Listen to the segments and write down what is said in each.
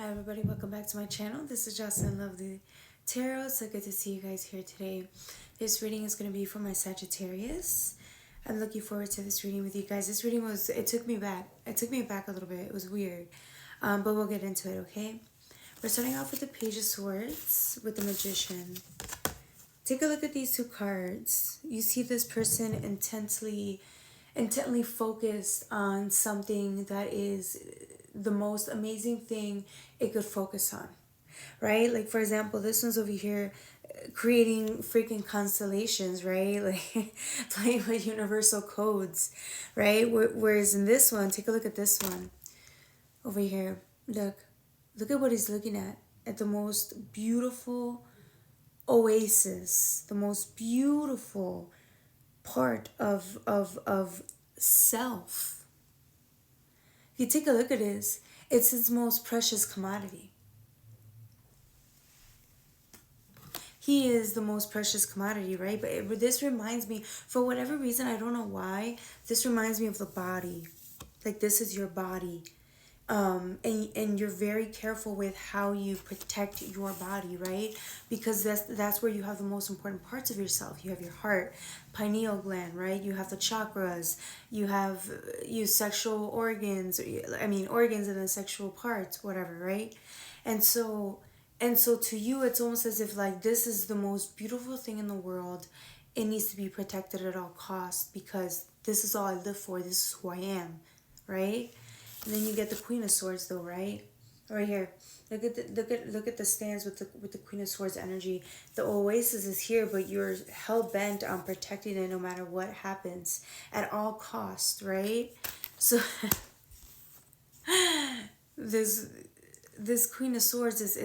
Hi everybody, welcome back to my channel. This is Jocelyn Lovely Tarot. So good to see you guys here today. This reading is going to be for my Sagittarius. I'm looking forward to this reading with you guys. This reading it took me back. It took me back a little bit. It was weird. But we'll get into it, okay? We're starting off with the Page of Swords with the Magician. Take a look at these two cards. You see this person intently focused on something that is the most amazing thing it could focus on, right? Like, for example, this one's over here creating freaking constellations, right? Like playing with universal codes, right? Whereas in this one, take a look at this one over here. Look at what he's looking at the most beautiful oasis, the most beautiful part of self. If you take a look at this, it's his most precious commodity. He is the most precious commodity, right? But this reminds me, for whatever reason, I don't know why, this reminds me of the body. Like, this is your body. And you're very careful with how you protect your body, right? Because that's where you have the most important parts of yourself. You have your heart, pineal gland, right? You have the chakras, you have sexual organs, organs and then sexual parts, whatever, right? And so to you, it's almost as if like this is the most beautiful thing in the world. It needs to be protected at all costs because this is all I live for. This is who I am, right? And then you get the Queen of Swords, though, right? Right here. Look at the stands with the Queen of Swords energy. The oasis is here, but you're hell bent on protecting it no matter what happens, at all costs, right? So this Queen of Swords is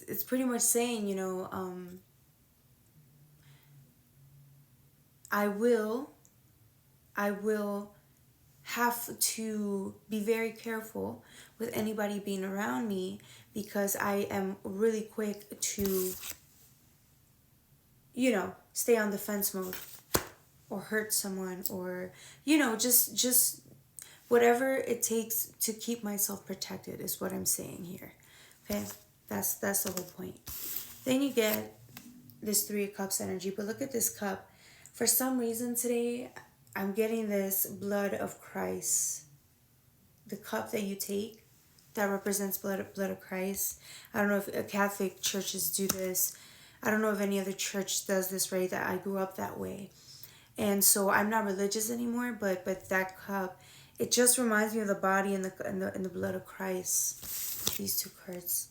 it's pretty much saying, I will have to be very careful with anybody being around me because I am really quick to, stay on defense mode or hurt someone or, just whatever it takes to keep myself protected is what I'm saying here. Okay, that's the whole point. Then you get this Three of Cups energy, but look at this cup. For some reason today, I'm getting this blood of Christ. The cup that you take that represents blood of Christ. I don't know if Catholic churches do this. I don't know if any other church does this, right? That I grew up that way. And so I'm not religious anymore, but that cup, it just reminds me of the body and the blood of Christ. These two cards.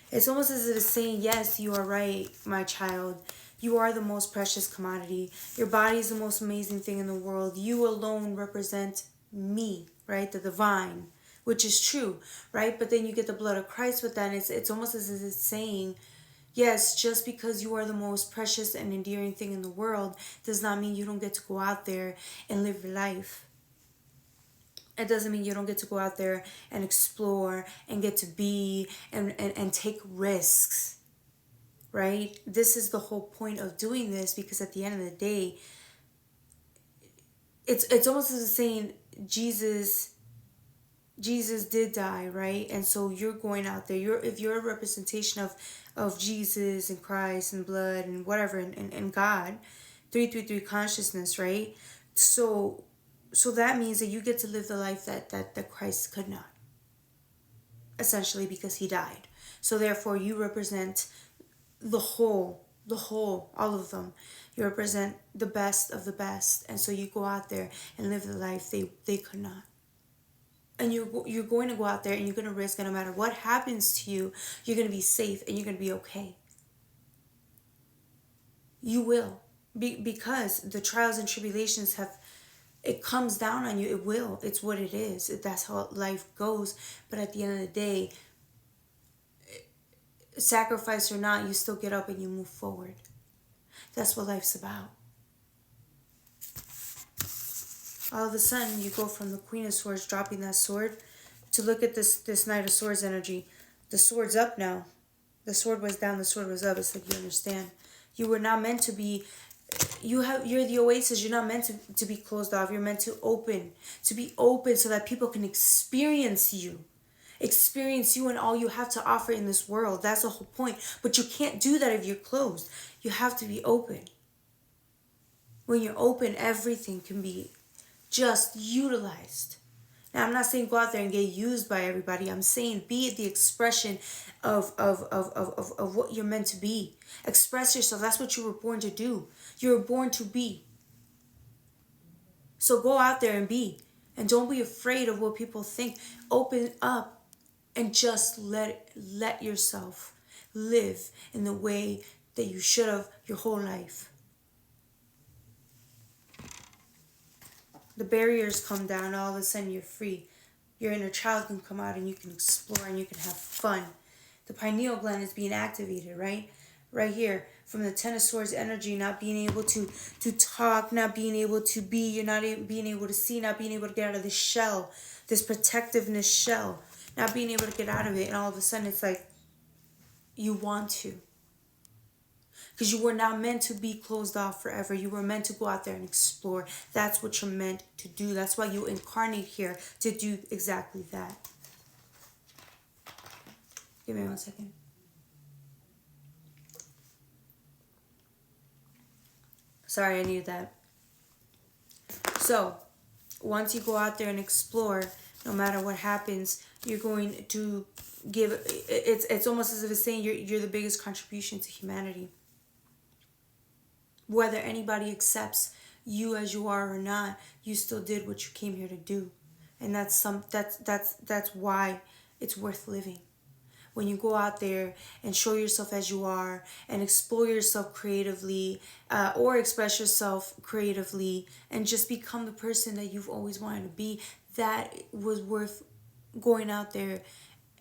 It's almost as if it's saying, yes, you are right, my child. You are the most precious commodity. Your body is the most amazing thing in the world. You alone represent me, right? The divine, which is true, right? But then you get the blood of Christ with that. And it's almost as if it's saying, yes, just because you are the most precious and endearing thing in the world does not mean you don't get to go out there and live your life. It doesn't mean you don't get to go out there and explore and get to be and take risks, right? This is the whole point of doing this, because at the end of the day, it's almost as if saying Jesus did die, right? And so you're going out there. If you're a representation of Jesus and Christ and blood and whatever and God, 333 consciousness, right? So that means that you get to live the life that Christ could not, essentially, because he died. So therefore you represent the whole, all of them. You represent the best of the best. And so you go out there and live the life they could not. And you're going to go out there and you're going to risk, and no matter what happens to you, you're going to be safe and you're going to be okay. You will. Because the trials and tribulations it comes down on you. It will. It's what it is. That's how life goes. But at the end of the day, sacrifice or not, you still get up and you move forward. That's what life's about. All of a sudden, you go from the Queen of Swords dropping that sword to look at this Knight of Swords energy. The sword's up now. The sword was down, the sword was up. It's like, you understand. You were not meant to be... You're the oasis. You're not meant to be closed off. You're meant to be open so that people can experience you. experience you and all you have to offer in this world. That's the whole point. But you can't do that if you're closed. You have to be open. When you're open, everything can be just utilized. Now, I'm not saying go out there and get used by everybody. I'm saying be the expression of what you're meant to be. Express yourself. That's what you were born to do. You were born to be. So go out there and be. And don't be afraid of what people think. Open up and just let yourself live in the way that you should have your whole life. The barriers come down, all of a sudden you're free. Your inner child can come out and you can explore and you can have fun. The pineal gland is being activated, right? Right here, from the Ten of Swords energy, not being able to talk, not being able to be, you're not being able to see, not being able to get out of this shell, this protectiveness shell, not being able to get out of it, and all of a sudden it's like, you want to. Because you were not meant to be closed off forever. You were meant to go out there and explore. That's what you're meant to do. That's why you incarnate here, to do exactly that. Give me 1 second. Sorry, I needed that. So, once you go out there and explore, no matter what happens, you're going to give, it's almost as if it's saying you're the biggest contribution to humanity. Whether anybody accepts you as you are or not, you still did what you came here to do. And that's why it's worth living. When you go out there and show yourself as you are and explore yourself creatively, or express yourself creatively and just become the person that you've always wanted to be, that was worth going out there.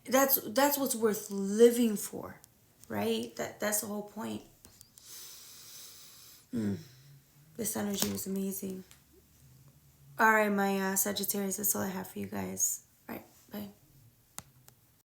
That's what's worth living for, right? That's the whole point. This energy was amazing. All right, my Sagittarius, that's all I have for you guys. All right, bye.